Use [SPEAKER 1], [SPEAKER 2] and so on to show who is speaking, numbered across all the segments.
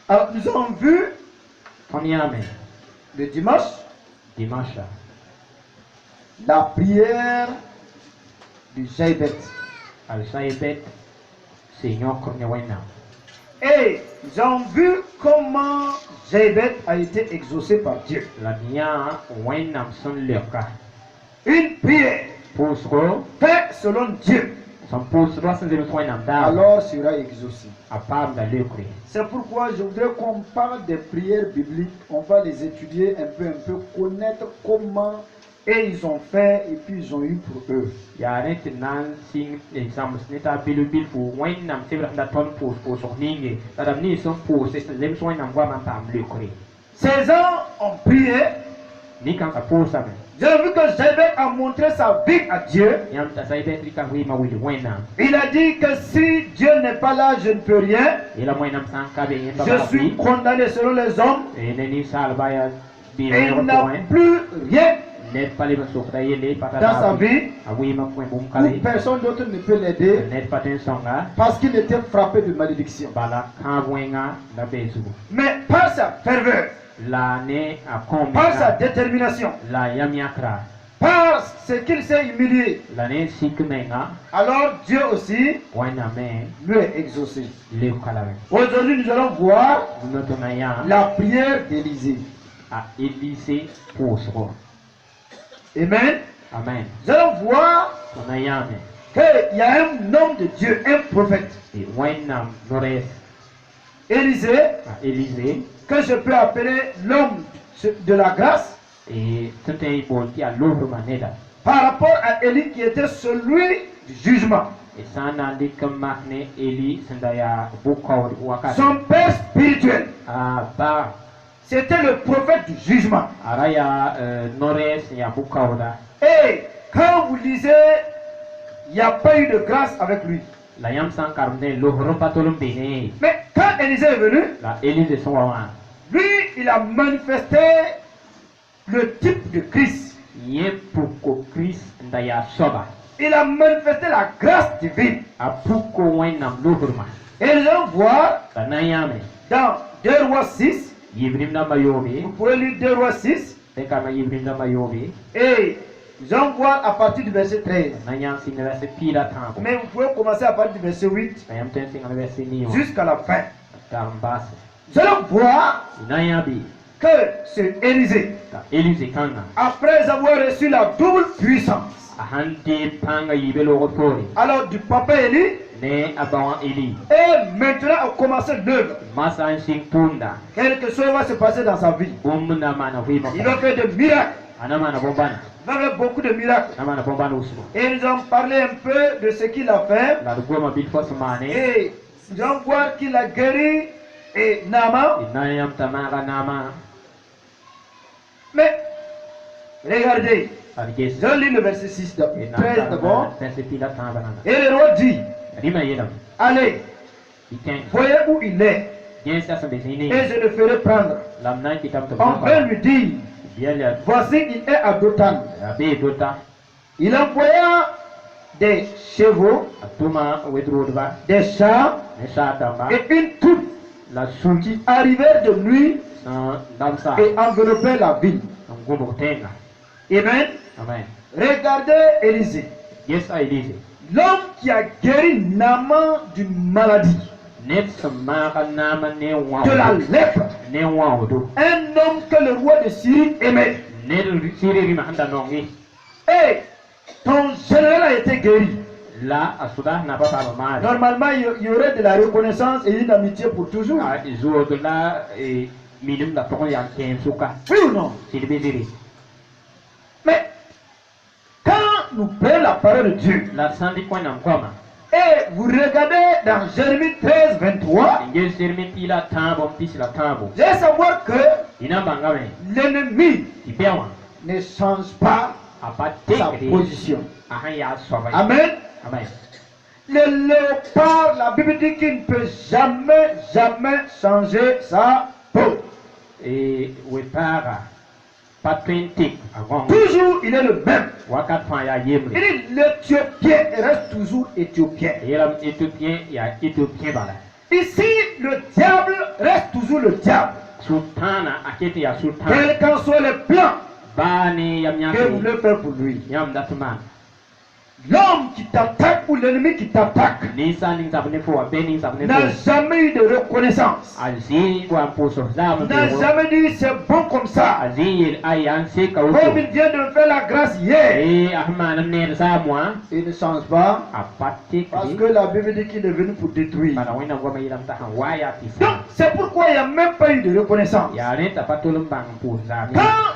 [SPEAKER 1] Alors, nous avons vu le dimanche la prière du Jaïbet. Et nous avons vu comment Jaïbet a été exaucé par Dieu. Une prière faite selon Dieu, alors sera exaucé. C'est pourquoi je voudrais qu'on parle des prières bibliques. On va les étudier un peu, connaître comment et ils ont fait et puis ils ont eu pour eux. Ces gens ont prié. J'ai vu que Jaïbet a montré sa vie à Dieu. Il a dit que si Dieu n'est pas là, je ne peux rien. Je suis condamné selon les hommes. Et il n'a plus rien dans sa vie. Où personne d'autre ne peut l'aider. Parce qu'il était frappé de malédiction. Mais par sa ferveur, par sa détermination, par ce qu'il s'est humilié, alors Dieu aussi lui est exaucé. Aujourd'hui, nous allons voir la prière d'Élisée. Amen. Nous allons voir qu'il y a un homme de Dieu, un prophète, Élisée, que je peux appeler l'homme de la grâce, par rapport à Élie qui était celui du jugement. Son père spirituel, c'était le prophète du jugement. Et quand vous lisez, il n'y a pas eu de grâce avec lui. Mais quand Élisée est venu, lui, il a manifesté le type de Christ. Il a manifesté la grâce divine. Et nous allons voir dans 2 Rois 6. Vous pouvez lire 2 Rois 6. Et nous allons voir à partir du verset 13. Mais vous pouvez commencer à partir du verset 8 jusqu'à la fin. Nous allons voir que c'est Élisée, après avoir reçu la double puissance, alors du papa Élie, et maintenant a commencé l'œuvre. Quelque chose va se passer dans sa vie. Il va faire des miracles. Il va faire beaucoup de miracles. Et nous allons parler un peu de ce qu'il a fait. Et nous allons voir qu'il a guéri Naaman. Mais regardez, je lis le verset 6 13 d'abord. Et le roi dit, allez, voyez où il est, et je le ferai prendre. On va lui dire, voici il est à Dothan. Il envoya des chevaux, des chars et une troupe qui arrivèrent de nuit et enveloppaient la ville. Amen. Regardez Élisée, l'homme qui a guéri Naaman d'une maladie, de la lèpre, un homme que le roi de Syrie aimait. Et ton général a été guéri. Normalement, il y aurait de la reconnaissance et une amitié pour toujours. Oui ou non? Mais quand nous prenons la parole de Dieu, et vous regardez dans Jérémie 13, 23, vous allez savoir que l'ennemi ne change pas sa position. Amen. Le léopard, la Bible dit qu'il ne peut jamais changer sa peau. Toujours il est le même. Il dit l'Éthiopien reste toujours Éthiopien. Ici le diable reste toujours le diable, quels qu'en soient les plans que vous voulez faire pour lui, l'homme qui t'attaque ou l'ennemi qui t'attaque n'a jamais eu de reconnaissance, n'a jamais dit c'est bon comme ça, comme il vient de me faire la grâce hier. Il ne change pas parce que la Bible dit qu'il est venu pour détruire. Donc c'est pourquoi il n'y a même pas eu de reconnaissance. Quand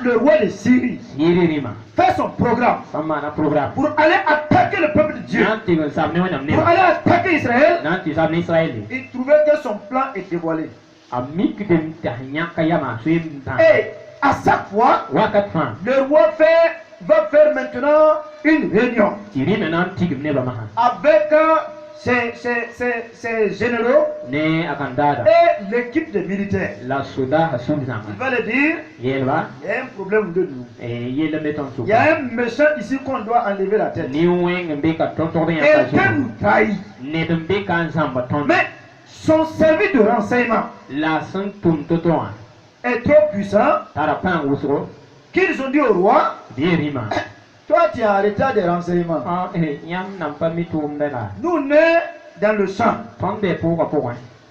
[SPEAKER 1] le roi de Syrie fait son programme pour aller attaquer le peuple de Dieu, pour aller attaquer Israël, il trouvait que son plan est dévoilé. Et à chaque fois, le roi va faire maintenant une réunion avec ses généraux et l'équipe de militaires. Il va leur dire, il y a un problème de nous. Il y a un méchant ici qu'on doit enlever la tête. Et que nous trahit. Mais son service de renseignement est trop puissant qu'ils ont dit au roi, toi tu es en retard des renseignements. Nous on est dans le champ.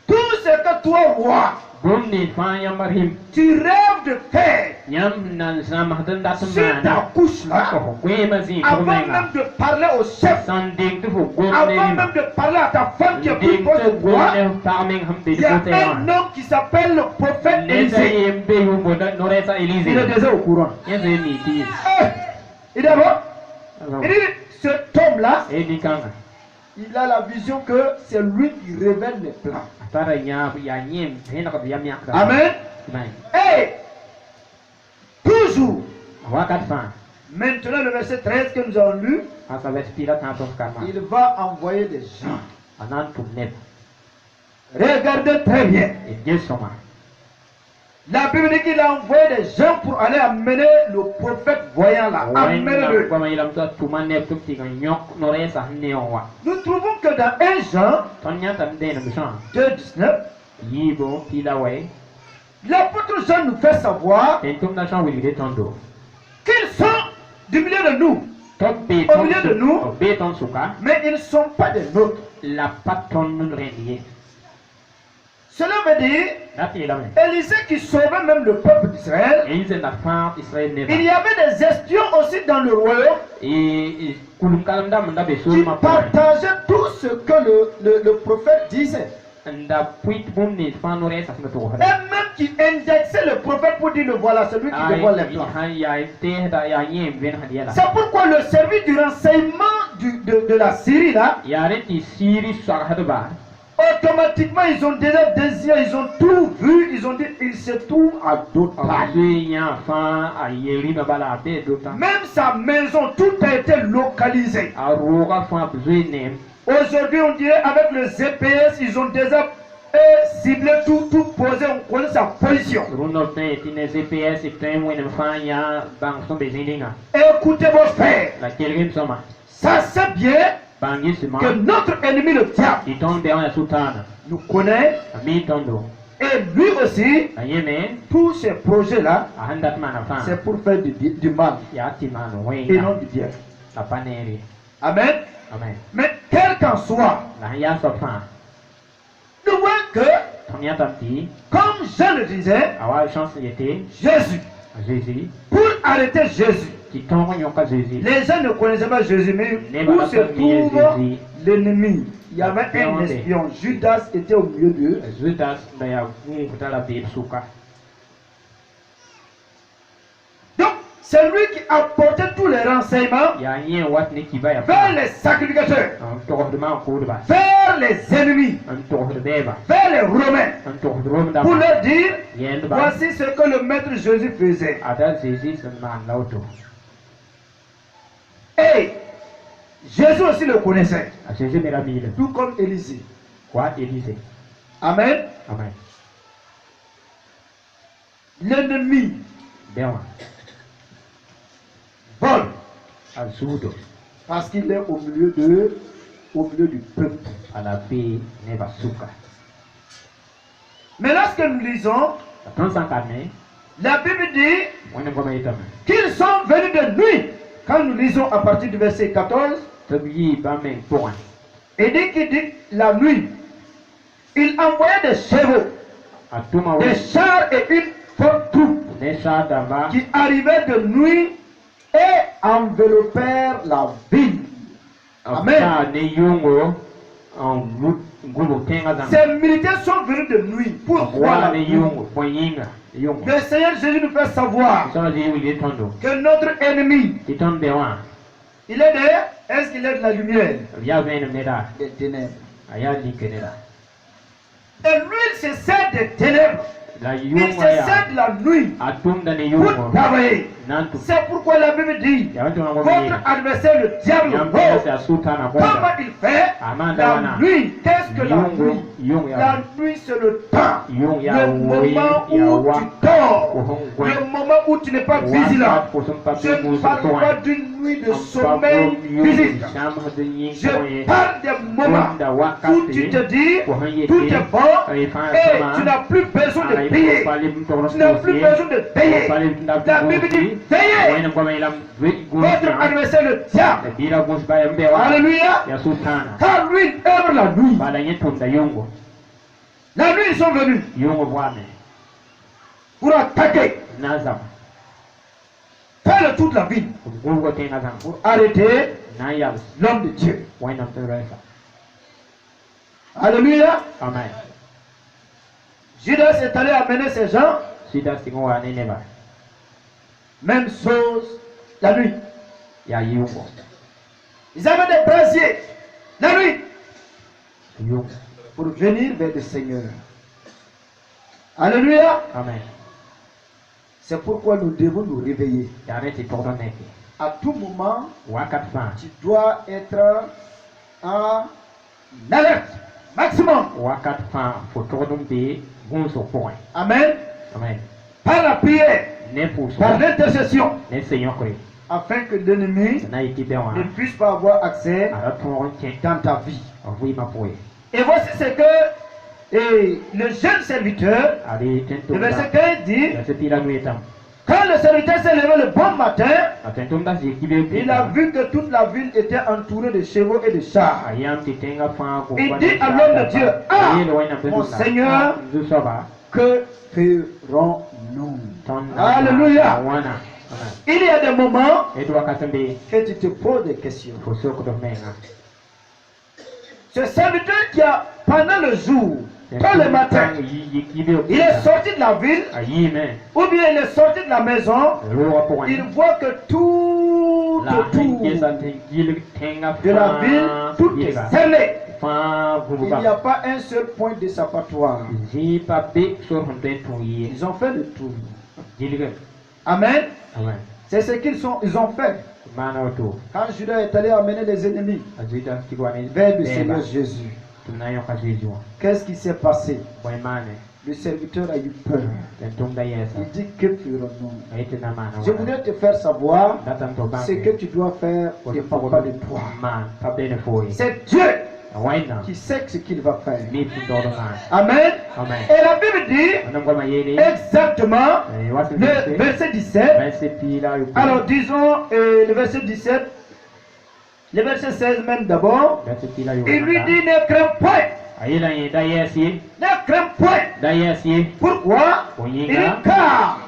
[SPEAKER 1] Tout ce que toi roi tu rêves de faire sur ta couche là, avant même de parler au chef, avant même de parler à ta femme qui est plus proche de toi, il y a un homme qui s'appelle le prophète Élisée. Il est déjà au courant. Et d'abord, il dit, cet homme-là, il a la vision que c'est lui qui révèle les plans. Amen. Et toujours, maintenant le verset 13 que nous avons lu, il va envoyer des gens. Regardez très bien. La Bible dit qu'il a envoyé des gens pour aller amener le prophète voyant là. Amenez-le. Nous trouvons que dans 1 Jean 2,19, l'apôtre Jean nous fait savoir qu'ils sont du milieu de nous. Au milieu de nous, mais ils ne sont pas des nôtres. Cela veut dire, Élisée qui sauvait même le peuple d'Israël, il y avait des espions aussi dans le royaume qui partageaient tout ce que le prophète disait. Et même qui indexaient le prophète pour dire le voilà, celui qui dévoile les plans. C'est pourquoi le service du renseignement de la Syrie là, automatiquement ils ont déjà désiré, ils ont tout vu, ils ont dit il se trouve à Dothan. Même sa maison, tout a été localisé. Aujourd'hui on dirait avec le GPS, ils ont déjà ciblé tout posé, on connaît sa position. Écoutez vos frères, ça c'est bien que notre ennemi le diable nous connaît, et lui aussi, tous ces projets là, c'est pour faire du mal et non du bien. Amen. Mais quel qu'en soit, nous voyons que, comme je le disais, Jésus, pour arrêter Jésus, les gens ne connaissaient pas Jésus, mais où se trouve l'ennemi? Il y avait un espion. Judas était au milieu d'eux. Donc, c'est lui qui apportait tous les renseignements vers les sacrificateurs, vers les ennemis, vers les Romains, pour leur dire, voici ce que le maître Jésus faisait. Et Jésus aussi le connaissait, tout comme Élisée. Amen. L'ennemi vole parce qu'il est au milieu du peuple. Mais lorsque nous lisons, la Bible dit qu'ils sont venus de nuit. Quand nous lisons à partir du verset 14, et dès qu'il dit la nuit, il envoyait des chevaux, des chars et une forte troupe qui arrivaient de nuit et enveloppèrent la ville. Amen. Ces militaires sont venus de nuit. Pourquoi? Le Seigneur Jésus nous fait savoir que notre ennemi, il est de, est-ce qu'il est de la lumière? Des ténèbres. Et lui, il se sert des ténèbres. Il se sert de la nuit pour travailler. C'est pourquoi la Bible dit, votre adversaire, le diable, comment il fait? La nuit, qu'est-ce que la nuit? La nuit, c'est le temps, le moment où tu dors, le moment où tu n'es pas vigilant. Je ne parle pas d'une nuit de sommeil physique. Je parle des moments où tu te dis, tout est bon et tu n'as plus besoin de payer. Tu n'as plus besoin de payer. La Bible dit, veillez. Votre adversaire, le diable. Alléluia. Car lui œuvre la nuit. La nuit, ils sont venus pour attaquer. Faire le tour de la ville. Pour arrêter l'homme de Dieu. Alléluia.
[SPEAKER 2] Amen.
[SPEAKER 1] Judas est allé amener ces gens. Même chose la nuit. Ils avaient des brasiers la nuit pour venir vers le Seigneur. Alléluia.
[SPEAKER 2] Amen.
[SPEAKER 1] C'est pourquoi nous devons nous réveiller. À tout moment, tu dois être en alerte maximum. Amen.
[SPEAKER 2] Amen.
[SPEAKER 1] Par la prière, par l'intercession, afin que l'ennemi ne puisse pas avoir accès dans ta vie. Et voici ce que le jeune serviteur, le verset 15 dit, quand le serviteur s'est levé le bon matin, il a vu que toute la ville était entourée de chevaux et de chars. Il dit à l'homme de Dieu, ah, mon Seigneur, que ferons-nous? Alléluia. Il y a des moments que tu te poses des questions. Ce serviteur qui a, pendant le jour, quand le matin, il est sorti de la ville, ou bien il est sorti de la maison, il voit que tout autour de la ville, tout est scellé. Il n'y a pas un seul point d'échappatoire. Ils ont fait le tour. Amen. C'est ce ils ont fait. Quand Judas est allé amener les ennemis vers le Seigneur Jésus, qu'est-ce qui s'est passé? Le serviteur a eu peur. Il dit, que ferons-nous? Je voudrais te faire savoir ce que tu dois faire dépend pas de toi. C'est Dieu qui sait ce qu'il va faire. Amen. Et la Bible dit exactement le verset 17. Alors disons le verset 17, le verset 16 même d'abord. Il lui dit, ne crains point. Ne crains point. Pourquoi? Il dit, car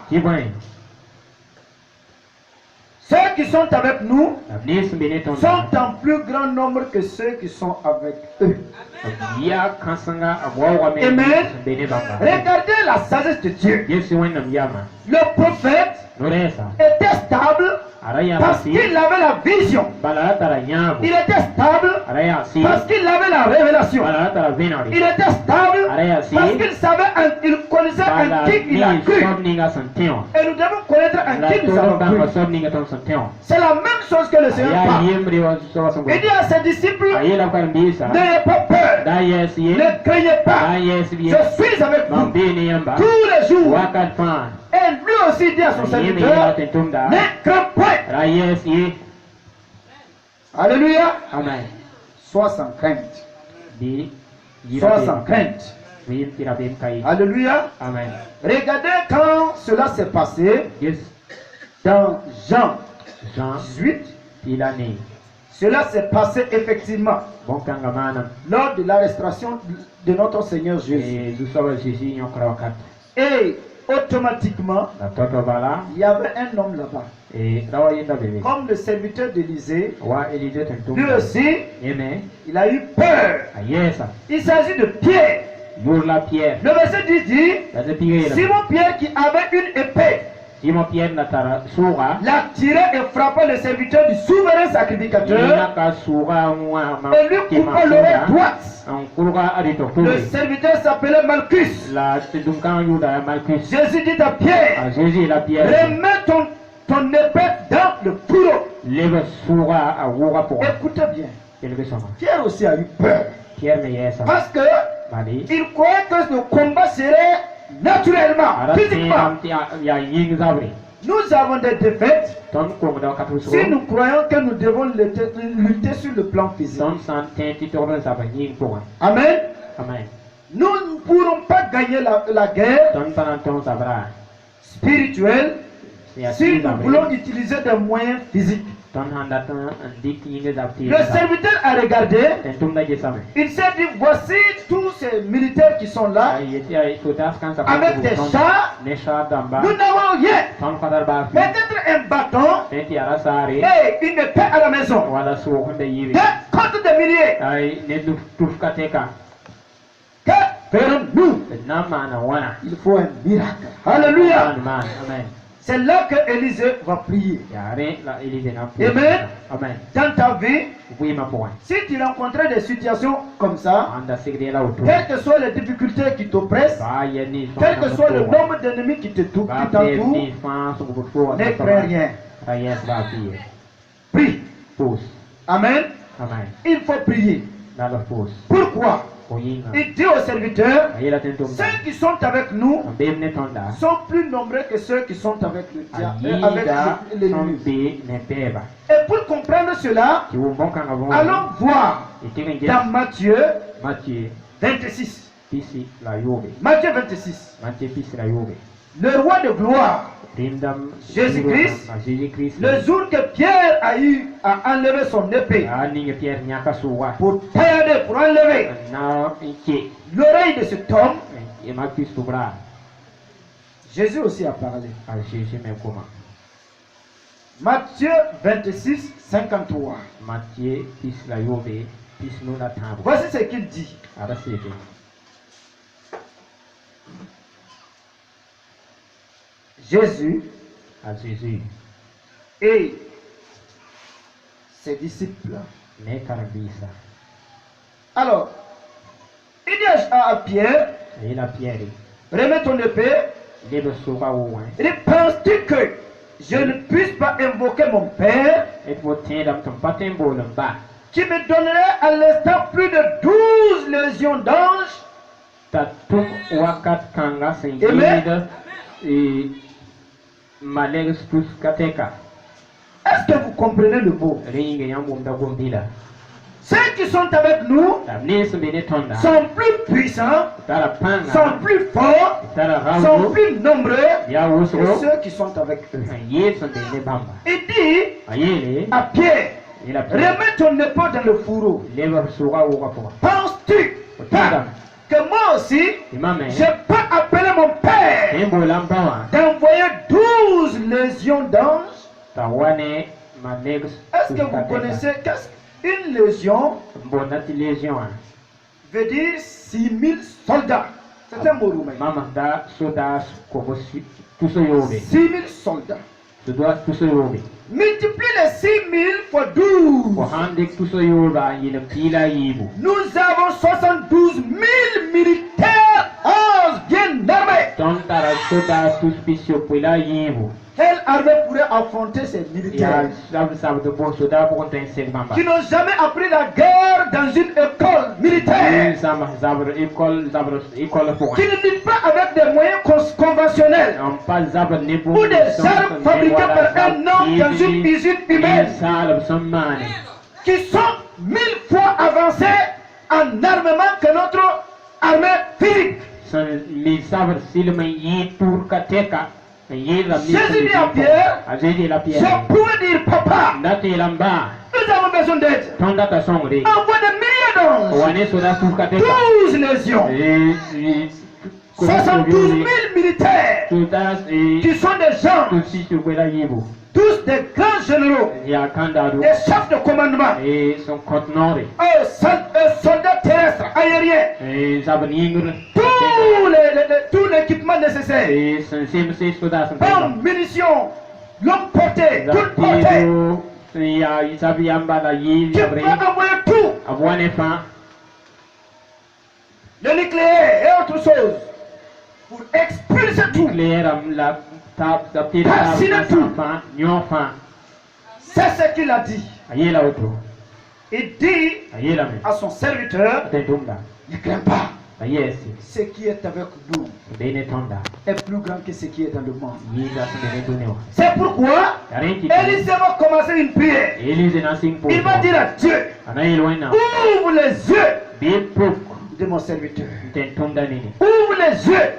[SPEAKER 1] ceux qui sont avec nous sont en plus grand nombre que ceux qui sont avec eux. Amen. Regardez la sagesse de Dieu. Le prophète était stable parce qu'il avait la vision. Il était stable parce qu'il avait la révélation. Il était stable parce qu'il savait, il connaissait en qui il a cru. Et nous devons connaître en qui nous avons cru. C'est la même chose que le Seigneur parle. Il dit à ses disciples, n'ayez pas peur, ne craignez pas, je suis avec vous tous les jours. Et lui aussi dit à son serviteur, ne crains point. Alléluia.
[SPEAKER 2] Amen.
[SPEAKER 1] Sois sans crainte. Sois sans crainte. Alléluia.
[SPEAKER 2] Amen.
[SPEAKER 1] Regardez quand cela s'est passé dans Jean 18. Cela s'est passé effectivement lors de l'arrestation de notre Seigneur Jésus. Et automatiquement, il y avait un homme là-bas. Comme le serviteur d'Élisée, lui aussi, il a eu peur. Il s'agit de Pierre. Le verset 10 dit, Simon Pierre qui avait une épée, l'a tiré et frappa le serviteur du souverain sacrificateur et lui coupa l'oreille droite. Le serviteur s'appelait Malchus. Jésus dit à Pierre, remets ton épée dans le fourreau. Écoutez bien, Pierre aussi a eu peur. Parce que il croyait que le combat serait naturellement, physiquement. Nous avons des défaites si nous croyons que nous devons lutter sur le plan physique. Amen. Nous ne pourrons pas gagner la guerre spirituelle si nous voulons utiliser des moyens physiques. Le serviteur a regardé, il s'est dit, voici tous ces militaires qui sont là, avec des chars, nous n'avons rien, peut-être un bâton et une épée à la maison, des comptes de milliers. Que ferons-nous? Il faut un miracle. Alléluia. C'est là que Élisée va prier. Amen. Dans ta vie, si tu rencontres des situations comme ça, quelles que soient les difficultés qui t'oppressent, quel que soit le nombre d'ennemis qui t'entourent, ne crains rien. Prie. Amen. Il faut prier. Pourquoi? Il dit aux serviteurs, ceux qui sont avec nous sont plus nombreux que ceux qui sont avec le diable, avec l'ennemi. Et pour comprendre cela, allons voir dans Matthieu 26. Matthieu 26. Le roi de gloire, Jésus-Christ, le jour que Pierre a eu à enlever son épée pour tailler, pour enlever l'oreille de cet homme, Jésus aussi a parlé. Matthieu 26, 53. Voici ce qu'il dit. Jésus et ses disciples. Alors, il dit à Pierre, remets ton épée. Il dit, penses-tu que je ne puisse pas invoquer mon Père qui me donnerait à l'instant plus de 12 légions d'anges? Est-ce que vous comprenez le mot? Ceux qui sont avec nous sont plus puissants, sont plus forts, sont plus nombreux que ceux qui sont avec eux. Il dit à Pierre, remets ton épée dans le fourreau. Penses-tu que moi aussi, je peux appeler mon Père d'envoyer 12 légions d'anges? Est-ce que vous connaissez une légion? Veut dire 6000 soldats. C'est un mot roumain. 6000 soldats. Multiplie les 6000 fois 12. Nous avons 72 000 militaires bien armés. Quelle armée pourrait affronter ces militaires qui n'ont jamais appris la guerre dans une école militaire, qui ne vivent pas avec des moyens conventionnels ou des armes fabriquées par un homme dans une usine humaine, qui sont 1000 fois avancés en armement que notre armée physique. Jésus dit à Pierre, je pouvais dire papa, nous avons besoin d'aide. Envoie des milliers d'anges, 12 légions, 72 000 militaires qui sont des gens, tous des grands généraux, des chefs de commandement, soldats terrestres, aériens, tout l'équipement nécessaire, bombes, munitions, longue portée, toute portée. Tu peux envoyer tout, le nucléaire et autre chose, pour expulser tout, fasciner tout. C'est ce qu'il a dit. Il dit à son serviteur, ne crains pas. Ce qui est avec nous est plus grand que ce qui est dans le monde. C'est pourquoi Élisée va commencer une prière. Il va dire à Dieu, ouvre les yeux de mon serviteur. Ouvre les yeux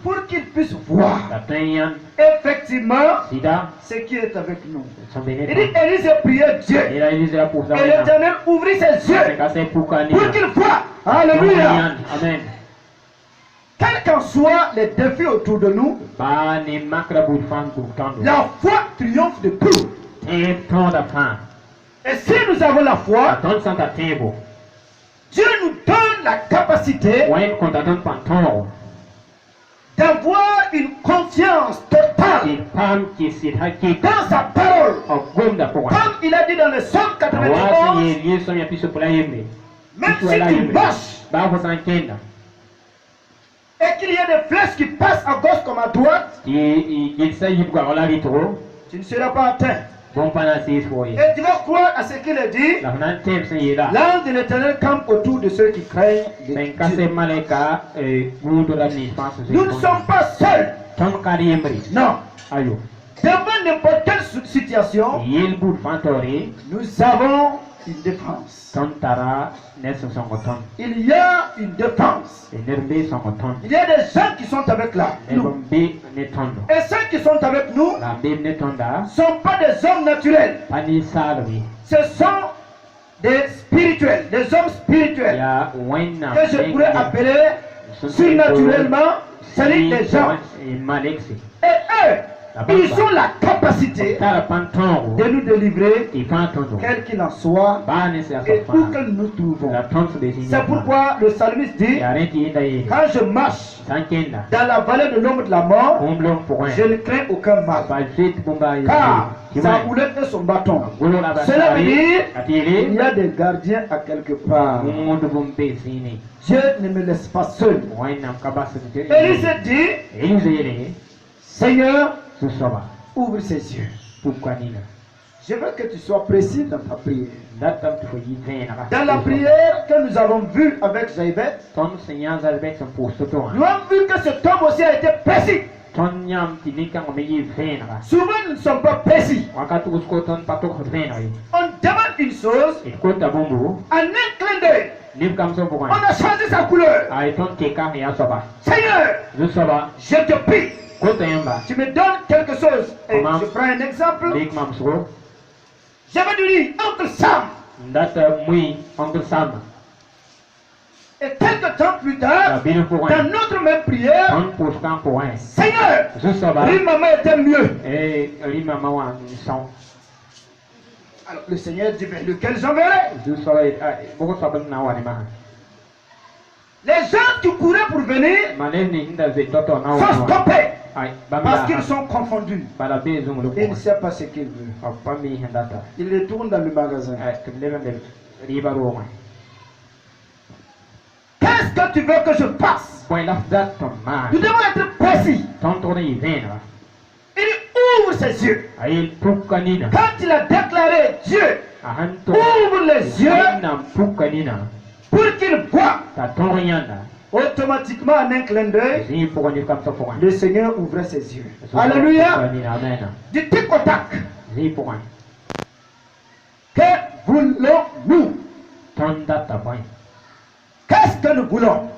[SPEAKER 1] pour qu'il puisse voir effectivement ce qui est avec nous. Il dit, Élisée priait Dieu. Et l'Éternel ouvrit ses yeux pour qu'il voie. Alléluia. Amen. Quels qu'en soient les défis autour de nous, la foi triomphe de tout. Et si nous avons la foi, Dieu nous donne la capacité d'avoir une confiance totale dans sa parole. Comme il a dit dans le Psaume 91, même si tu marches et qu'il y a des flèches qui passent à gauche comme à droite, tu ne seras pas atteint. Et tu vas croire à ce qu'il a dit. L'ange de l'Éternel campe autour de ceux qui craignent Dieu. Nous ne sommes pas seuls. Non. Devant n'importe quelle situation, nous avons une défense. Il y a une défense. Il y a des gens qui sont avec nous. Et ceux qui sont avec nous ne sont pas des hommes naturels. Ce sont des spirituels, des hommes spirituels que je pourrais appeler surnaturellement, c'est-à-dire des gens. Et eux, ils ont la capacité de nous délivrer, quel qu'il en soit, et où que nous nous trouvons. C'est pourquoi le psalmiste dit, quand je marche dans la vallée de l'ombre de la mort, je ne crains aucun mal, car sa houlette et son bâton. Cela veut dire qu'il y a des gardiens à quelque part. Dieu ne me laisse pas seul. Élisée dit, Seigneur, ouvre ses yeux. Je veux que tu sois précis dans ta prière. Dans la prière que nous avons vue avec Jaïbet, nous avons vu que cet homme aussi a été précis. Souvent nous ne sommes pas précis. On demande une chose, en un clin d'œil, on a changé sa couleur. Seigneur, je te prie, tu me donnes quelque chose. Et je prends un exemple. Je vais lui dire Oncle Sam. Et quelques temps plus tard, dans notre même prière, Seigneur, maman était mieux. Alors le Seigneur dit, mais lequel j'enverrai? Les gens qui couraient pour venir sont stoppés. Parce qu'ils sont confondus. Il ne sait pas ce qu'il veut. Il retourne dans le magasin. Qu'est-ce que tu veux que je fasse? Nous devons être précis. Il ouvre ses yeux. Quand il a déclaré Dieu, ouvre les yeux pour qu'il voit. Automatiquement, en un clin d'œil, le Seigneur ouvrait ses yeux. Alléluia. Du tic au tac. Que voulons-nous? Qu'est-ce que que nous voulons.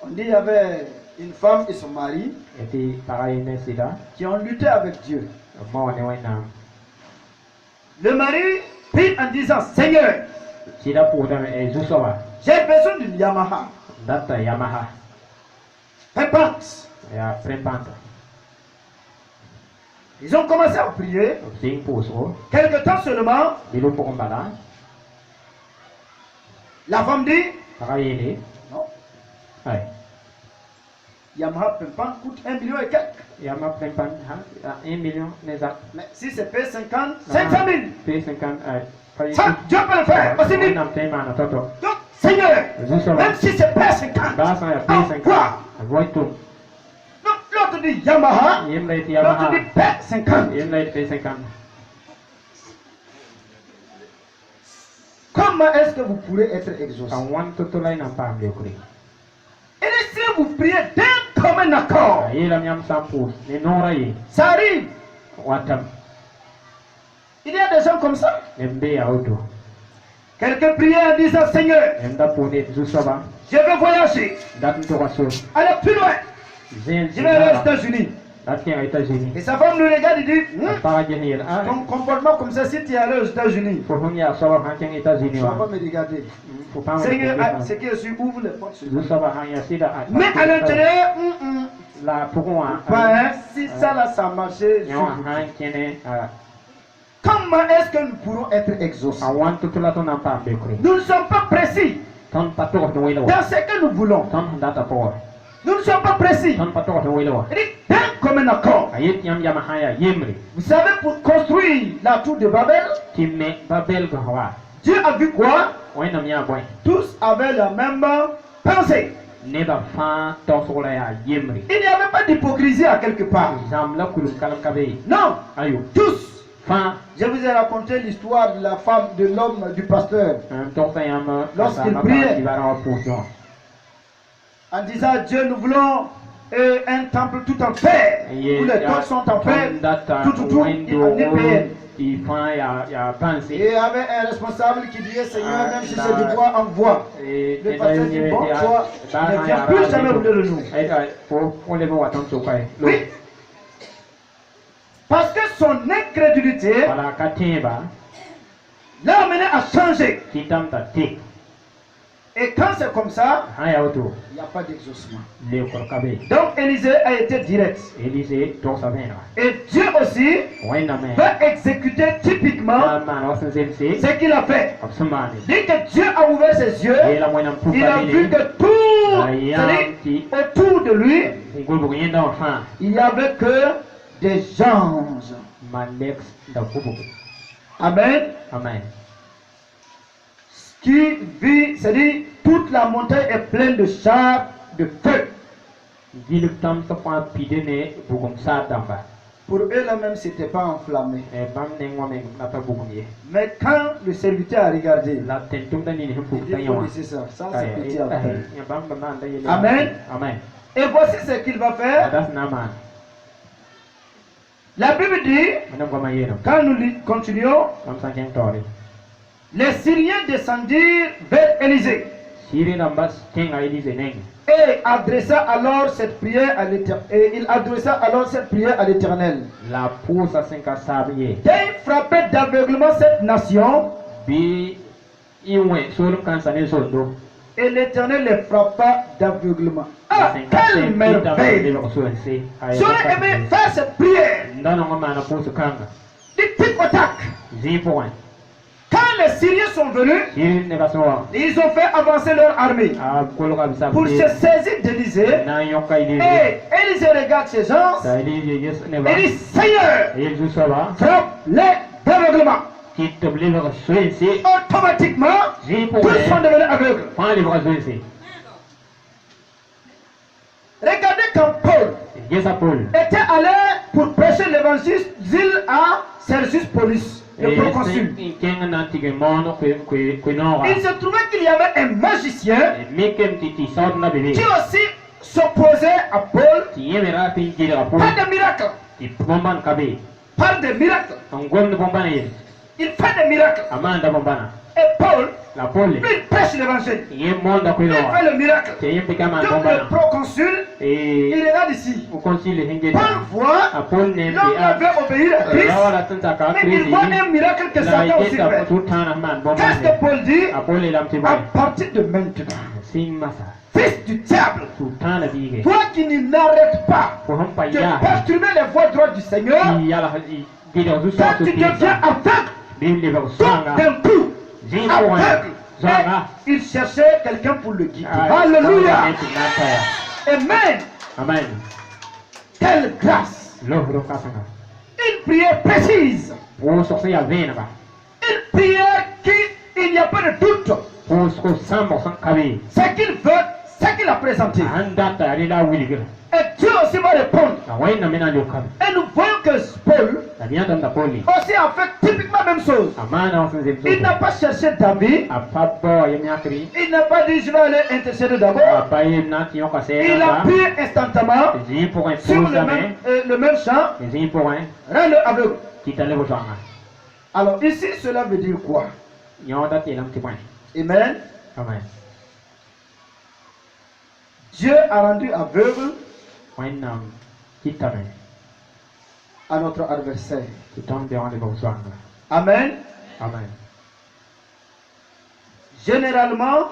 [SPEAKER 1] On dit qu'il y avait une femme et son mari qui ont lutté avec Dieu. Le mari prie en disant, Seigneur, j'ai besoin d'une Yamaha. Prépare. Ils ont commencé à prier. Quelque temps seulement, la femme dit, non. Yamaha Pimpan coûte 1 million et quelques. Mais si c'est P50, 500 000. Ça, Dieu peut le faire. Aussi vite. Donc, Seigneur, même si c'est P50, envoie. Donc, l'autre dit Yamaha, l'autre dit P50. Comment est-ce que vous pourrez être exaucé? Et si vous priez d'un commun accord, ça arrive. Il y a des gens comme ça. Quelqu'un priait en disant, Seigneur, je veux voyager, aller plus loin. Je vais aller aux États-Unis. Et sa femme nous regarde et dit, ton comportement comme ça, si tu es allé aux États-Unis, tu ne vas pas me regarder. Seigneur, c'est que je suis ouvre les portes sur moi. Mais à l'intérieur, si ça là, ça marchait, comment est-ce que nous pourrons être exaucés? Nous ne sommes pas précis dans ce que nous voulons. Nous ne sommes pas précis. Comme un accord. Vous savez, pour construire la tour de Babel, Dieu a vu quoi? Tous avaient la même pensée. Il n'y avait pas d'hypocrisie à quelque part. Non, tous. Je vous ai raconté l'histoire de la femme, de l'homme, du pasteur. Lorsqu'il priait, en disant, Dieu, nous voulons un temple tout en fer, où les toits sont en fer, tout, en épée. Et il y avait un responsable qui disait, Seigneur, même si c'est du bois, envoie. Le pasteur dit, bon, toi, ne viens plus jamais rouler le nous. Oui. Parce que son incrédulité l'a amené à changer. Et quand c'est comme ça, il n'y a pas d'exaucement. Donc Élisée a été direct. Et Dieu aussi va exécuter typiquement ce qu'il a fait. Dès que Dieu a ouvert ses yeux, il a vu que tout, autour de lui, il n'y avait que des anges. Amen. Amen. Qui vit, c'est-à-dire toute la montagne est pleine de chars de feu. Pour eux là-même, c'était pas enflammé. Mais quand le serviteur a regardé, il faut laisser ça. Ça, c'est petit à faire. Amen. Amen. Et voici ce qu'il va faire. La Bible dit, quand nous continuons, les Syriens descendirent vers Élisée et adressa alors cette prière à l'Éternel. Et il adressa alors cette prière à l'Éternel. Qui frappait d'aveuglement cette nation, et l'Éternel les frappa d'aveuglement. Ah, quelle merveille! J'aurais aimé faire cette prière. Des petites attaques. Quand les Syriens sont venus, ils ont fait avancer leur armée pour se saisir d'Élisée. Et Élisée regarde ces gens et dit, Seigneur, frappe-les d'aveuglement. Automatiquement, tous sont devenus aveugles. Regardez quand Paul était allé pour prêcher l'évangile à Sergius Paulus, le proconsul. Il se trouvait qu'il y avait un magicien qui aussi s'opposait à Paul par des miracles. Par des miracles. Il fait des miracles. Et Paul, lui prêche l'évangile. Il fait le miracle. Donc le proconsul, il regarde ici. Paul voit l'homme avait obéi à Christ, mais il voit un miracle que Satan aussi fait. Qu'est-ce que Paul dit? À partir de maintenant, fils du diable, toi qui n'arrêtes pas de perturber les voies droites du Seigneur, quand tu deviens aveugle, donc d'un coup, aveugle, il cherchait quelqu'un pour le guider. Alléluia. Amen.
[SPEAKER 2] Amen.
[SPEAKER 1] Quelle grâce. Une prière précise. Une prière qui, il n'y a pas de doute. Ce qu'il veut, ce qu'il a présenté. Et Dieu aussi va répondre. Et nous voyons que Paul aussi a fait typiquement la même chose. Il n'a pas cherché David. Il n'a pas dit je vais aller intercéder d'abord. Il a prié instantanément sur le même champ. Rends-le aveugle. Alors ici cela veut dire quoi? Amen. Dieu a rendu aveugle à notre adversaire. Amen. Généralement,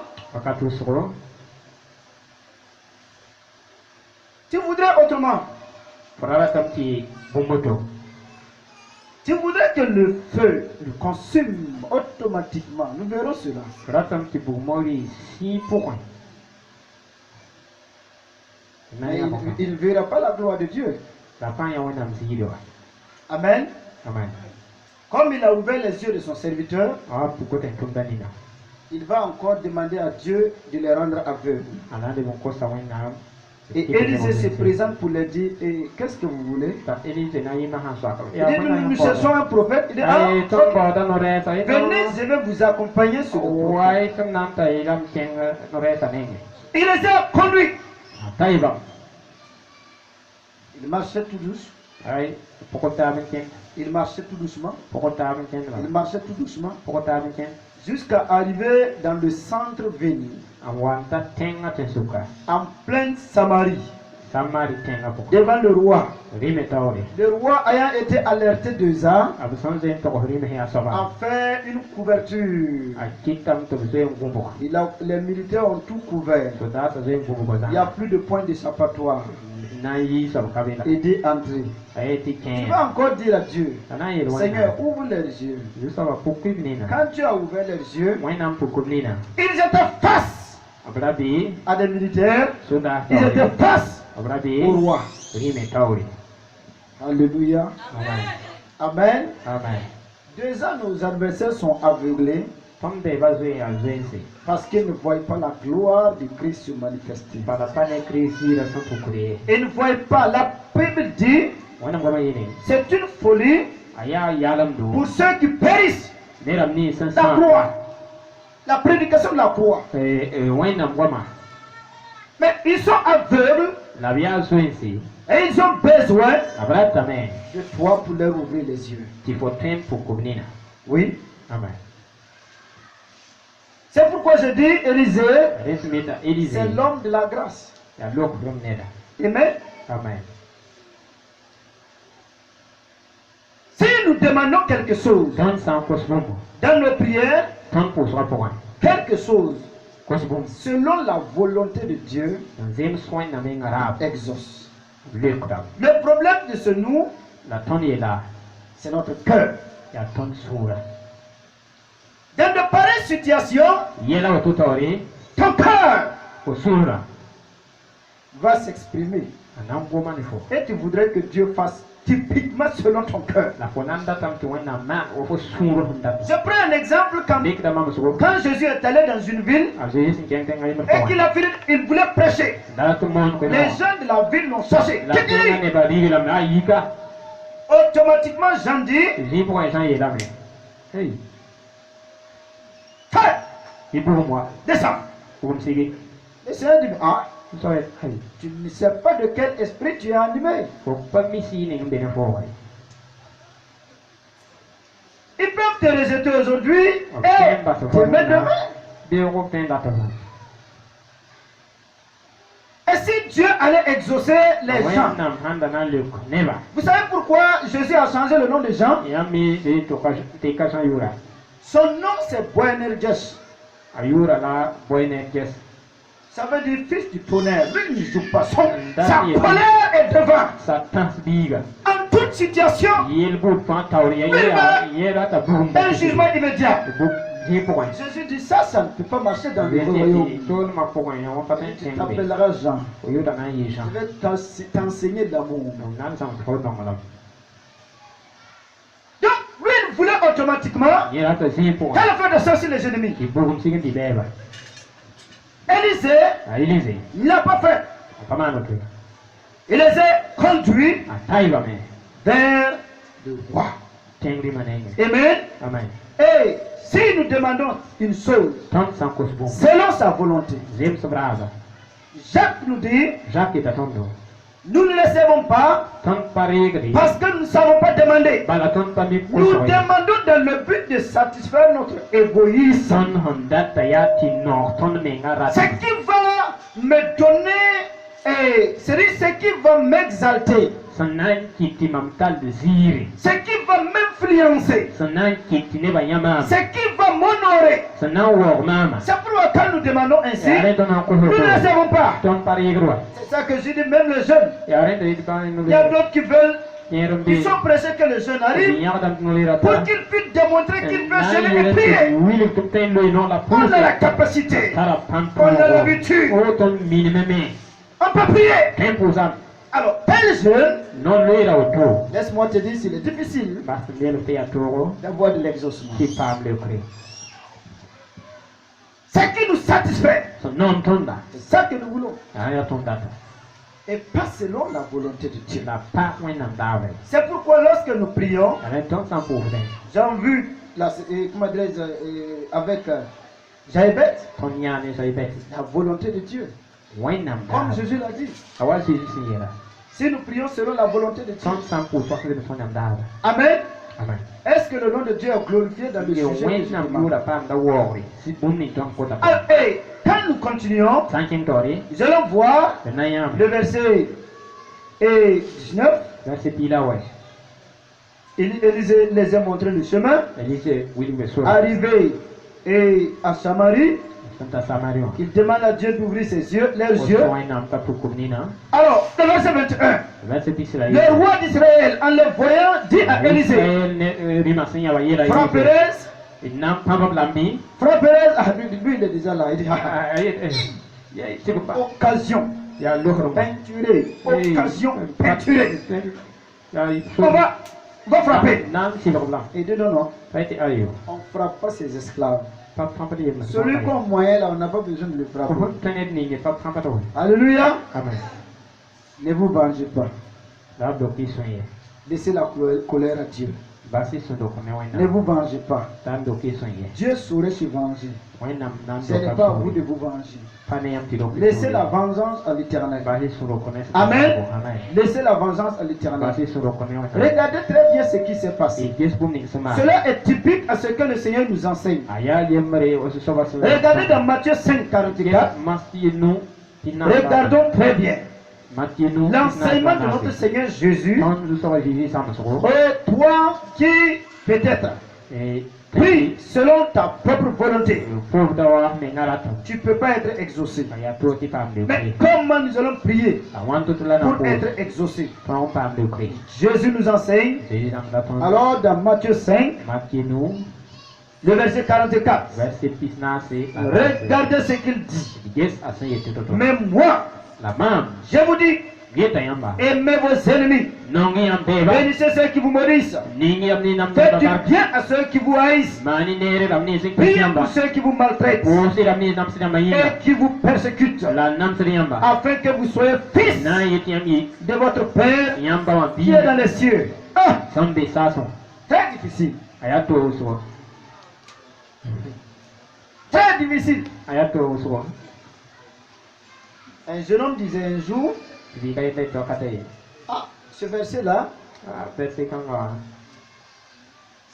[SPEAKER 1] tu voudrais autrement. Tu voudrais que le feu le consume automatiquement. Nous verrons cela. Mais il ne verra pas la gloire de Dieu. Amen. Comme il a ouvert les yeux de son serviteur, il va encore demander à Dieu de les rendre aveugles. Et Élisée se présente pour leur dire, qu'est-ce que vous voulez? Il dit, nous cherchons un prophète. Il dit, venez, je vais vous accompagner sur le prophète. Il les a conduits. Il marchait tout doucement. Il marchait tout doucement. Il marchait tout doucement. Jusqu'à arriver dans le centre venu. En pleine Samarie. Devant le roi. Le roi ayant été alerté 2 ans a fait une couverture. Les militaires ont tout couvert. Il n'y a plus de point d'échappatoire. Et d'entrer. Tu vas encore dire à Dieu, Seigneur, ouvre leurs yeux. Quand tu as ouvert leurs yeux, ils étaient face à des militaires. Ils étaient face au roi. Alléluia. Amen. 2 ans, nos adversaires sont aveuglés parce qu'ils ne voient pas la gloire de Christ se manifester. Ils ne voient pas. La Bible dit, c'est une folie pour ceux qui périssent. La croix. La prédication de la croix. Mais ils sont aveugles. Et ils ont besoin de toi pour leur ouvrir les yeux. Oui. C'est pourquoi je dis, Élisée, c'est l'homme de la grâce. Amen. Si nous demandons quelque chose dans nos prières, quelque chose selon la volonté de Dieu, exauce. Le problème de nous, c'est notre cœur. Dans de pareilles situations, ton cœur va s'exprimer. Et tu voudrais que Dieu fasse typiquement selon ton cœur. Je prends un exemple quand Jésus est allé dans une ville et qu'il a fini, il voulait prêcher. Les gens de la ville l'ont cherché. Automatiquement, Jean dit, descends. Le Seigneur dit, tu ne sais pas de quel esprit tu es animé. Ils peuvent te rejeter aujourd'hui et t'aimer demain. Et si Dieu allait exaucer les gens, vous savez pourquoi Jésus a changé le nom de Jean? Son nom c'est Boanerges. Ça veut dire fils du tonnerre. Lui il ne joue pas. Sa colère est devant. En toute situation, il va un jugement immédiat. Jésus dit ça ne peut pas marcher dans le royaume. Tu t'appelleras Jean. Je vais t'enseigner l'amour. Donc, lui, il voulait automatiquement qu'elle fait de ça sur les ennemis. Élisée, il n'a pas fait. Il les a conduits vers le roi. Amen. Et si nous demandons une chose, selon sa volonté, Jacques nous dit, nous ne les savons pas parce que nous ne savons pas demander. Nous demandons dans le but de satisfaire notre égoïsme. Ce qui va me donner, ce qui va m'exalter. Ce qui va m'influencer. Ce qui va m'honorer. C'est pourquoi quand nous demandons ainsi, nous ne le savons pas. C'est ça que je dis, même les jeunes. Il y a d'autres qui veulent, ils sont pressés que le jeune arrive pour qu'il puisse démontrer qu'il peut jeûner et prier. On a la capacité, on a l'habitude, on peut prier. Alors, tel jeune, laisse-moi te dire, s'il est difficile d'avoir de l'exaucement. Ce qui nous satisfait, c'est ça que nous voulons. Et pas selon la volonté de Dieu. C'est pourquoi lorsque nous prions, j'ai vu, avec Jaébet, la volonté de Dieu. Comme Jésus l'a dit. Si nous prions selon la volonté de Dieu. Amen. Est-ce que le nom de Dieu est glorifié dans le sujet? Quand nous continuons, nous allons voir le verset 19. Élisée les a montré le chemin. Arrivé à Samarie, il demande à Dieu d'ouvrir leurs yeux. Alors, le verset 21. Le roi d'Israël, en le voyant, dit à Élisée, Frère Pérez, lui il est déjà là. Il dit, occasion peinturée. Occasion peinturée. On va frapper. Il dit non. On ne frappe pas ses esclaves. Celui qu'on moyen là, on n'a pas besoin de le frapper. Alléluia. Ne vous vengez pas. Laissez la colère à Dieu. Ne vous vengez pas. Dieu saurait se venger. Ce n'est pas à vous de vous venger. Laissez la vengeance à l'Éternel. Amen. Laissez la vengeance à l'Éternel. Regardez très bien ce qui s'est passé. Cela est typique à ce que le Seigneur nous enseigne. Regardez dans Matthieu 5, 44. Regardons très bien. L'enseignement de notre Seigneur Jésus. Et toi qui peut-être prie selon ta propre volonté, tu ne peux pas être exaucé. Mais comment nous allons prier pour être exaucé? Jésus nous enseigne. Alors dans Matthieu 5, le verset 44, regardez ce qu'il dit. Mais moi, je vous dis, aimez vos ennemis, bénissez ceux qui vous maudissent, faites du bien à ceux qui vous haïssent, priez pour ceux qui vous maltraitent et qui vous persécutent, afin que vous soyez fils de votre Père qui est dans les cieux. Très difficile. Très difficile. Un jeune homme disait un jour, ce verset-là,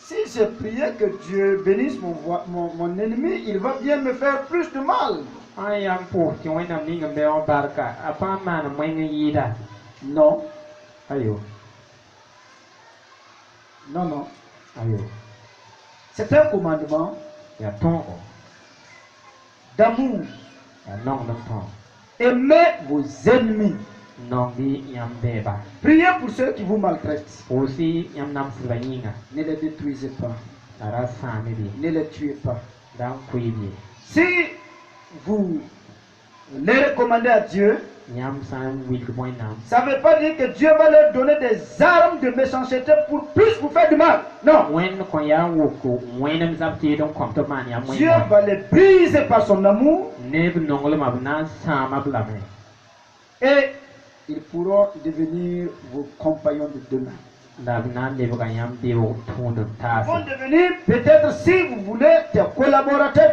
[SPEAKER 1] si je priais que Dieu bénisse mon ennemi, il va bien me faire plus de mal. Non. Non, non. C'est un commandement d'amour. Aimez vos ennemis. Priez pour ceux qui vous maltraitent. Ne les détruisez pas. Ne les tuez pas. Si vous les recommandez à Dieu, ça ne veut pas dire que Dieu va leur donner des armes de méchanceté pour plus vous faire du mal. Non. Dieu va les briser par son amour. Et ils pourront devenir vos compagnons de demain. Ils vont devenir, peut-être si vous voulez, tes collaborateurs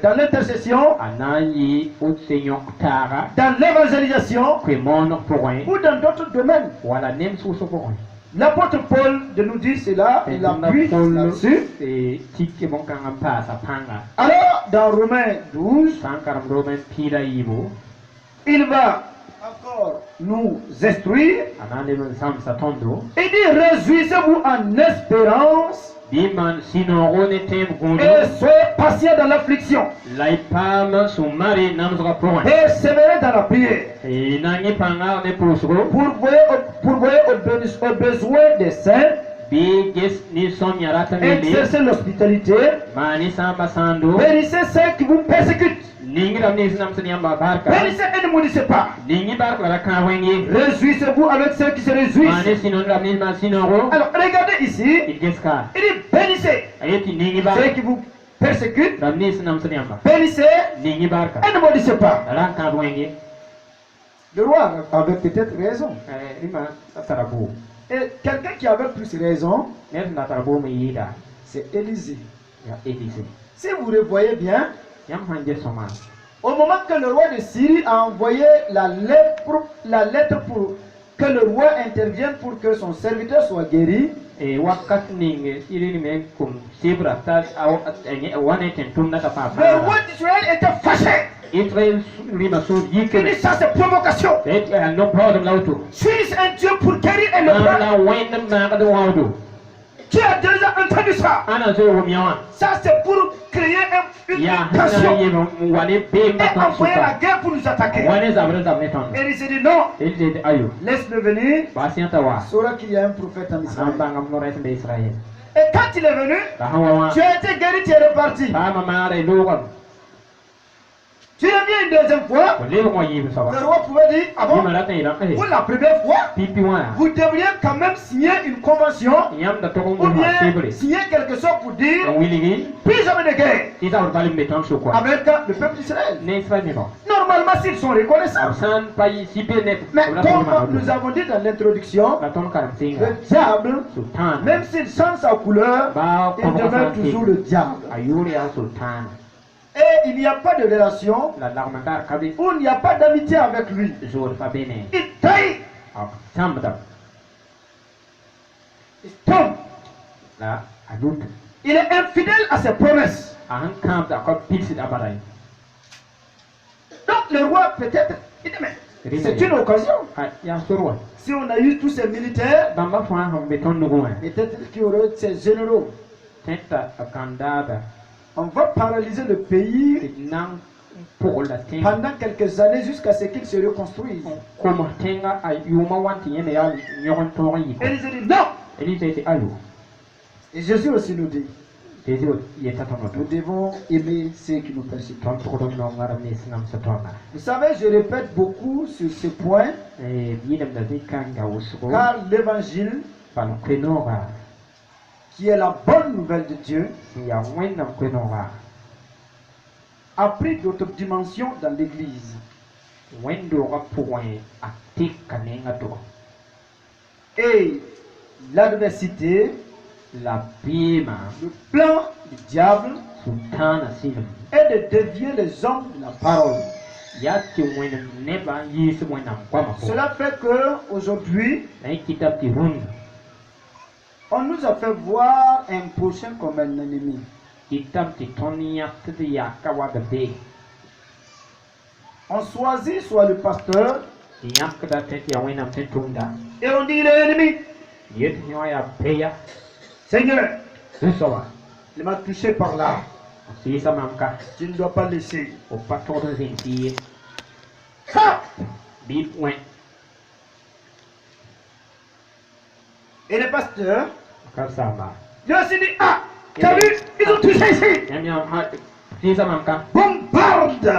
[SPEAKER 1] dans l'intercession, dans l'évangélisation ou dans d'autres domaines. L'apôtre Paul de nous dire cela, il appuie là-dessus. Alors, dans Romains 12, il va encore nous instruire. Il dit, réjouissez-vous en espérance et soyez patients dans l'affliction. Persévérez dans la prière. Pour voir aux besoins des saints. Exercez l'hospitalité. Bénissez ceux qui vous persécutent. Bénissez et ne maudissez pas. Réjouissez-vous avec ceux qui se réjouissent. Alors regardez ici. Il dit bénissez ceux qui vous persécutent. Bénissez et ne maudissez pas. Le roi avait peut-être raison. Et quelqu'un qui avait plus raison, c'est Élisée. Si vous le voyez bien, au moment que le roi de Syrie a envoyé la lettre pour que le roi intervienne pour que son serviteur soit guéri, le roi d'Israël était fâché. Il dit ça c'est provocation. Suis un Dieu pour guérir et le prendre. Tu as déjà entendu ça. Ça c'est pour créer une tension et envoyer la guerre pour nous attaquer. Et il s'est dit non, laisse-le venir. Saura qu'il y a un prophète en Israël. Et quand il est venu, tu as été guéri, tu es reparti. Tu reviens une deuxième fois, le roi pouvait dire, ah bon, pour la première fois, vous devriez quand même signer une convention ou bien signer quelque chose pour dire, plus jamais de guerre avec le peuple d'Israël. Normalement, s'ils sont reconnaissants. Mais comme nous avons dit dans l'introduction, le diable, même s'il change sa couleur, il demeure toujours le diable. Et il n'y a pas de relation, ou il n'y a pas d'amitié avec lui. Il taille. Il tombe. Il est infidèle à ses promesses. Donc le roi peut-être, il dit mais c'est une occasion. Si on a eu tous ces militaires, peut-être qu'il y aurait ces généraux. On va paralyser le pays pendant quelques années jusqu'à ce qu'il se reconstruise. Et il dit non. Et Jésus aussi nous dit, nous devons aimer ceux qui nous persécutent. Vous savez, je répète beaucoup sur ce point, car l'évangile, qui est la bonne nouvelle de Dieu, a pris d'autres dimensions dans l'église. Et l'adversité, le plan du diable est de dévier les hommes de la parole. Cela fait que aujourd'hui,
[SPEAKER 2] On nous a fait voir un prochain comme un ennemi. On choisit soit le pasteur et on dit il est ennemi. Seigneur, il m'a touché par là. Tu ne dois pas laisser. Et le pasteur, je me suis dit, ah, tu as vu, ils ont touché ici. Bombarde.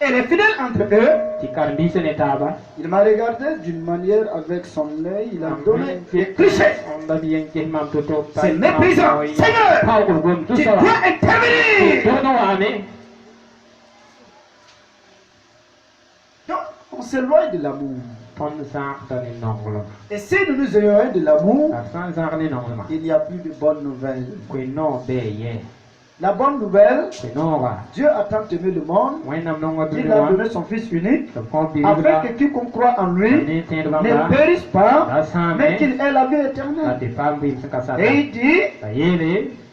[SPEAKER 2] Et les fidèles entre eux, il m'a regardé d'une manière avec son œil, il a donné des clichés. C'est méprisant. Seigneur, tu dois intervenir. Donc, on s'éloigne de l'amour. Et si nous nous éloignons de l'amour, il n'y a plus de bonnes nouvelles. La bonne nouvelle, Dieu a tant aimé le monde, il a donné son Fils unique, afin que quiconque croit en lui ne périsse pas, mais qu'il ait la vie éternelle. Et il dit,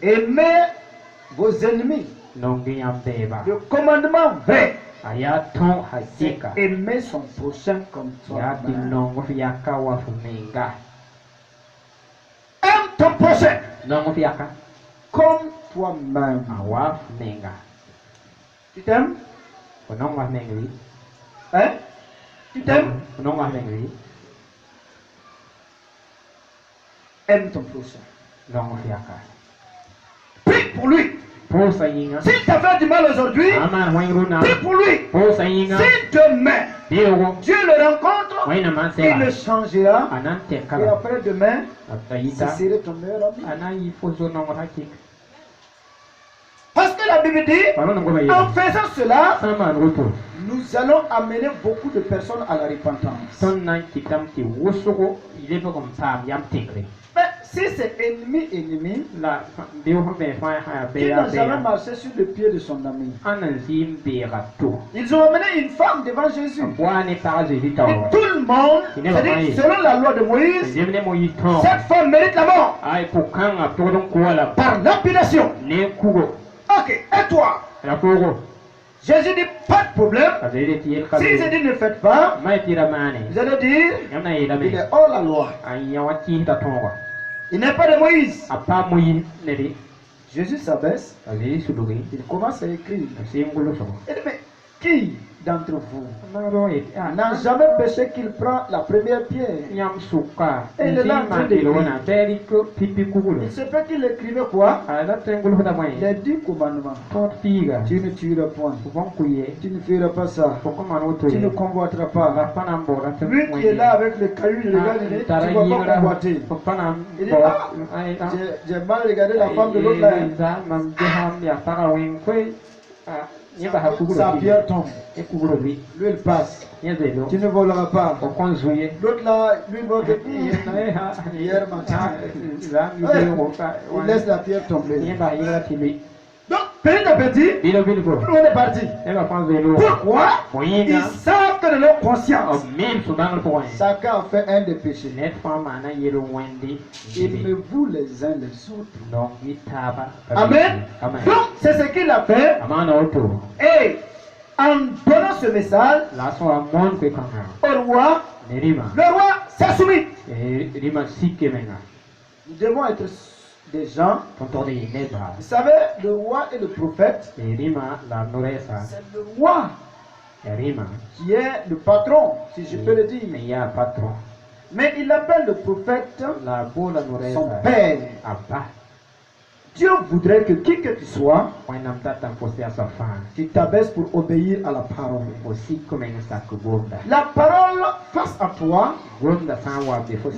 [SPEAKER 2] aimez vos ennemis. Le commandement vrai, c'est aimer son prochain comme toi-même. Aime ton prochain comme toi-même. Tu t'aimes? Hein? Tu t'aimes? Aime ton prochain. Prie pour lui. S'il t'a fait du mal aujourd'hui, prie pour lui. Si demain Dieu le rencontre, il le changera. Et après demain, ce serait ton meilleur ami. Parce que la Bible dit, en faisant cela, nous allons amener beaucoup de personnes à la repentance. Mais si c'est ennemi, qui n'a jamais marché sur le pied de son ami. Ils ont amené une femme devant Jésus. Et tout le monde, c'est-à-dire selon la loi de Moïse, cette femme mérite la mort par lapidation. Ok, et toi? Jésus dit pas de problème. Si Jésus dit ne faites pas, vous allez dire il est hors la loi. Il n'est pas de Moïse. Jésus s'abaisse. Il commence à écrire. Il dit, mais qui d'entre vous n'a jamais péché qu'il prend la première pierre? Et il est là en train d'écrire. Il se peut qu'il écrivait quoi? Les 10 commandements. Tu ne tueras point. Tu ne feras pas ça. Tu ne convoiteras pas. Lui qui est là avec le caillou, il regarde, il dit, tu ne vas pas convoiter. Il dit, ah, j'ai mal regardé la femme de l'autre là. Sa pierre tombe. Lui, il passe. Tu ne voleras pas. L'autre là, lui, hier matin, il laisse la pierre tomber. Donc, petit à petit, on est parti. Pourquoi? Ils savent que de leur conscience, chacun a fait un des péchés. Aimez-vous les uns les autres. Amen. Donc, c'est ce qu'il a fait. Et en donnant ce message au roi, le roi s'est soumis. Nous devons être des gens. Vous savez, le roi et le prophète, c'est le roi qui est le patron, si je peux le dire. Mais il appelle le prophète son père. Dieu voudrait que qui que tu sois, tu t'abaisses pour obéir à la parole. La parole face à toi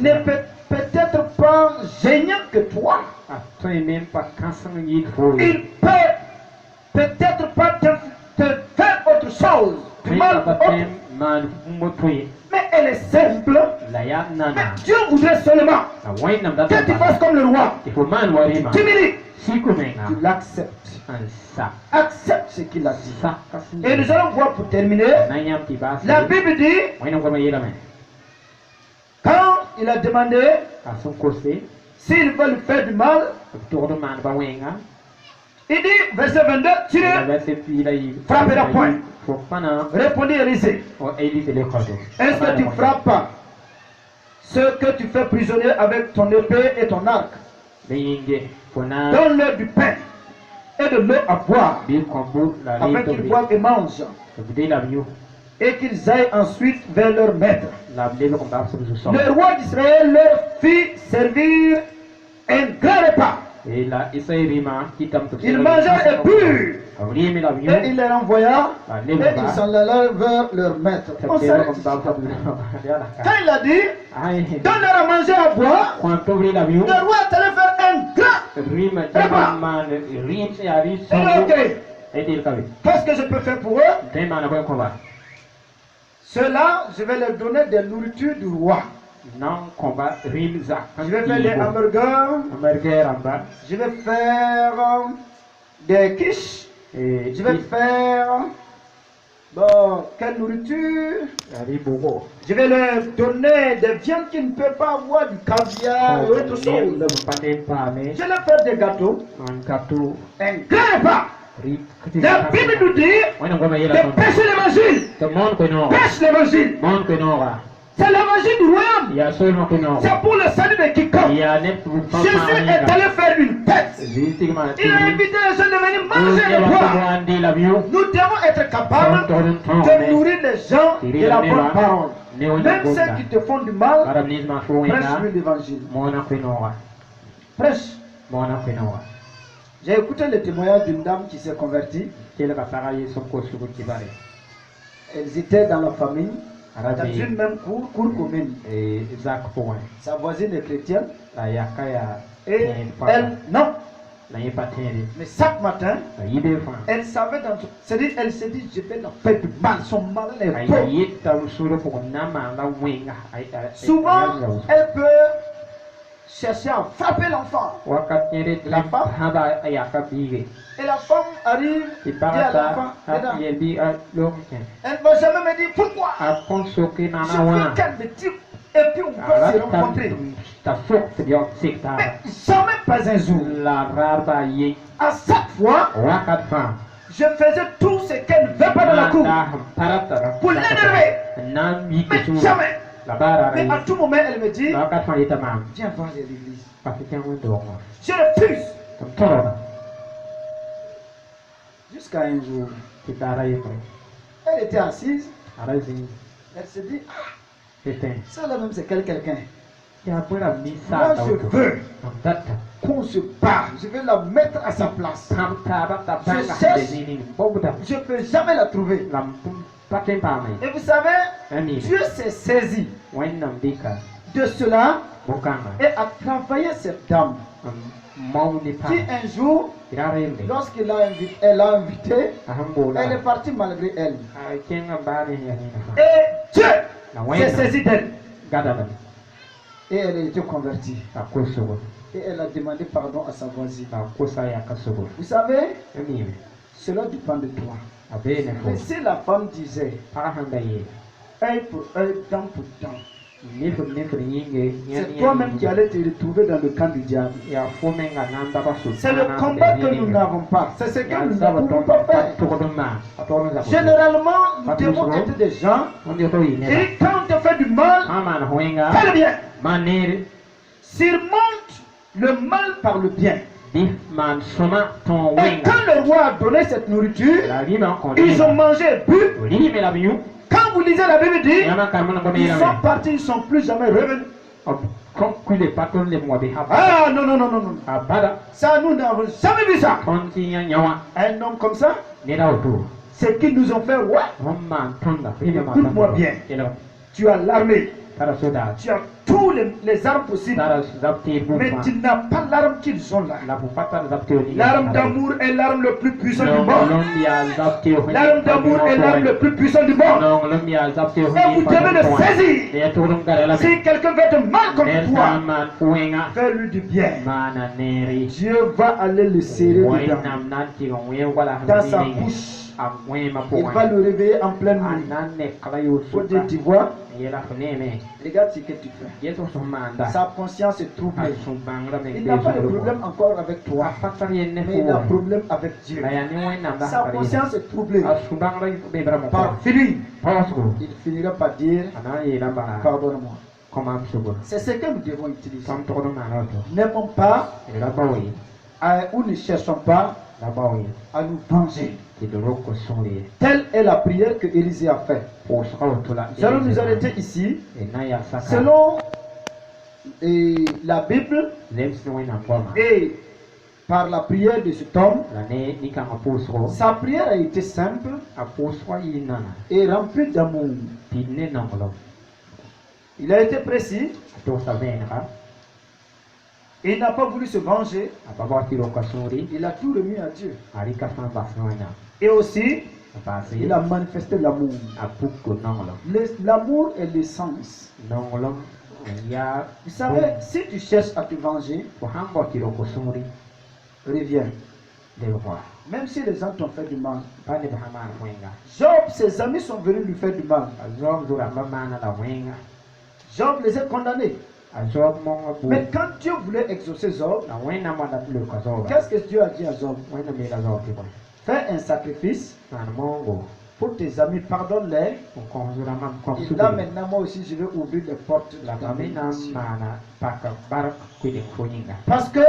[SPEAKER 2] n'est peut-être pas génial que toi. Il peut peut-être pas te faire autre chose. Mais elle est simple. Mais Dieu voudrait seulement que tu fasses comme le roi. T'humilies. Tu l'acceptes. Accepte ce qu'il a dit. Et nous allons voir pour terminer. La Bible dit, il a demandé s'il veut lui faire du mal. Il dit, verset 22, tu ne frapperas point. Répondit Élisée, est-ce que tu frappes ceux que tu fais prisonnier avec ton épée et ton arc? Donne-leur du pain et de l'eau à boire, afin qu'ils boivent et mangent, et qu'ils aillent ensuite vers leur maître. Le roi d'Israël leur fit servir un grand repas. Il mangea et but, et il les renvoya, et ils s'en allèrent vers leur maître. Quand il a dit, donne-leur à manger à boire, le roi allait faire un grand repas. Et dit, ok, qu'est-ce que je peux faire pour eux? Ceux-là, je vais leur donner des nourritures du roi. Je vais faire des hamburgers, je vais faire des quiches, je vais faire, bon, quelle nourriture? Je vais leur donner des viandes qui ne peuvent pas avoir, du caviar et autre chose. Je vais leur faire des gâteaux, un grand repas. La Bible nous dit de prêcher l'évangile. Prêche l'évangile. C'est l'évangile du royaume. C'est pour le salut de quiconque. Jésus est allé faire une fête. Il a invité les gens de venir manger et boire. Nous devons être capables de nourrir les gens de la bonne parole. Même ceux qui te font du mal, prêche-lui l'évangile. Prêche. J'ai écouté le témoignage d'une dame qui s'est convertie. Elles étaient dans la famille, dans une même cour commune. Sa voisine est chrétienne. Et elle, non. Mais chaque matin, elle savait c'est-à-dire, elle s'est dit, je vais leur faire du mal, son mal est beau. Souvent, elle peut chercher à frapper l'enfant. La femme, et la femme arrive, dit à l'enfant, elle ne va jamais me dire pourquoi. Je veux qu'elle me dise, et puis on va se rencontrer. Mais jamais pas un jour. À chaque fois, je faisais tout ce qu'elle ne veut pas dans la cour pour l'énerver. Mais jamais. Mais à tout moment, elle me dit, viens voir l'église. Je refuse. Jusqu'à un jour, elle était assise. Elle se dit, ça là même c'est quelqu'un. Moi je veux qu'on se parle. Je veux la mettre à sa place. Je cherche. Je ne peux jamais la trouver. Et vous savez, Dieu s'est saisi de cela et a travaillé cette dame. Qui un jour, lorsqu'elle l'a invitée, elle est partie malgré elle. Et Dieu s'est saisi d'elle. Et elle a été convertie. Et elle a demandé pardon à sa voisine. Vous savez, cela dépend de toi. Mais si la femme disait œil pour œil, dent pour dent, c'est toi-même qui allais te retrouver dans le camp du diable. C'est le combat que nous n'avons pas. C'est ce que nous ne pouvons pas faire. Généralement, nous devons être des gens et quand on te fait du mal, fais le bien. Surmonte le mal par le bien. Et quand le roi a donné cette nourriture, ils ont mangé et bu. Quand vous lisez la Bible dit, ils sont partis, ils ne sont plus jamais revenus. Ah non, non, non, non, non. Ça, nous n'avons jamais vu ça. Un homme comme ça, c'est qu'ils nous ont fait, ouais. Écoute-moi bien. Tu as l'armée. Tu as tous les armes possibles. Mais tu n'as pas l'arme qu'ils ont là. L'arme d'amour est l'arme le plus puissant du monde. L'arme d'amour est l'arme le plus puissant du monde. Et vous devez le saisir. Si quelqu'un veut te mal contre toi, fais-lui du bien. Dieu va aller le serrer dedans, dans sa bouche, Il va le réveiller en pleine nuit. Faut dire, tu vois, regarde ce que tu fais. Sa conscience est troublée. Il n'a pas de problème encore avec toi, mais il a un problème avec Dieu. Sa conscience est troublée. Par fini, il finira par dire, pardonne-moi. C'est ce que nous devons utiliser. N'aimons pas ou ne cherchons pas à nous venger. Telle est la prière que Élisée a faite. Nous allons nous arrêter ici. Selon la Bible et par la prière de cet homme, sa prière a été simple et remplie d'amour. Il a été précis. Il n'a pas voulu se venger. Il a tout remis à Dieu. Et aussi, il a manifesté l'amour. L'amour est l'essence. Vous savez, si tu cherches à te venger, reviens. Même si les gens t'ont fait du mal. Job, ses amis sont venus lui faire du mal. Job les a condamnés. Mais quand Dieu voulait exaucer Job, qu'est-ce que Dieu a dit à Job? Fais un sacrifice pour tes amis, pardonne-les. Et là maintenant, moi aussi, je vais ouvrir les portes de la parce que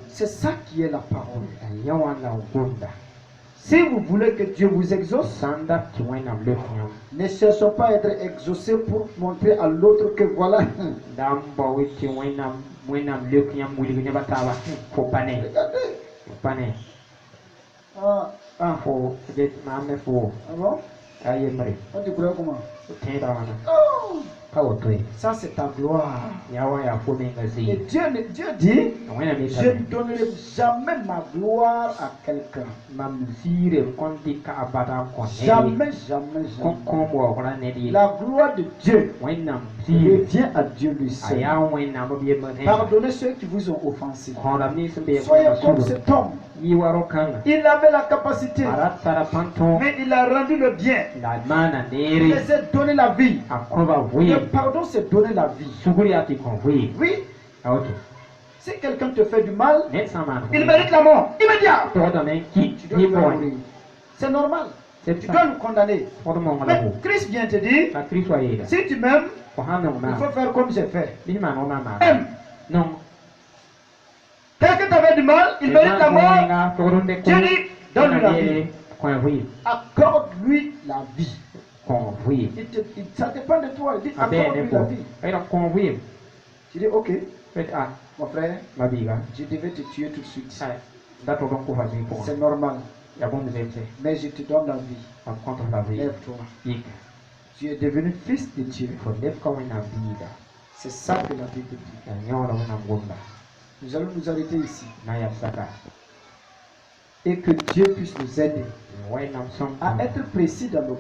[SPEAKER 2] c'est ça qui est la parole. Si vous voulez que Dieu vous exauce, ne cherchons pas à être exaucé pour montrer à l'autre que voilà. Regardez. Ah bon? Tu crois comment? Ça c'est ta gloire. Et Dieu dit, je ne donnerai jamais ma gloire à quelqu'un. Jamais. La gloire de Dieu revient à Dieu lui seul. Pardonnez ceux qui vous ont offensé. Soyez comme cet homme. Il avait la capacité, mais il a rendu le bien. Il les a donné la vie. Le pardon, c'est donner la vie. Oui. Si quelqu'un te fait du mal, il mérite la mort immédiate. Tu dois mourir. C'est normal. Tu dois le condamner. Mais Christ vient te dire, si tu m'aimes, il faut faire comme j'ai fait. Aime. Non. Quelqu'un t'a fait du mal, il mérite la mort. Dieu dit, donne-lui la vie. Accorde-lui la vie. Ça dépend de toi. Il dit, accorde-lui la vie. Tu dis, ok, mon frère, je devais te tuer tout de suite. C'est normal. Mais je te donne la vie. Lève-toi. Tu es devenu fils de Dieu. C'est ça que la Bible dit. Nous allons nous arrêter ici. Et que Dieu puisse nous aider à être précis dans nos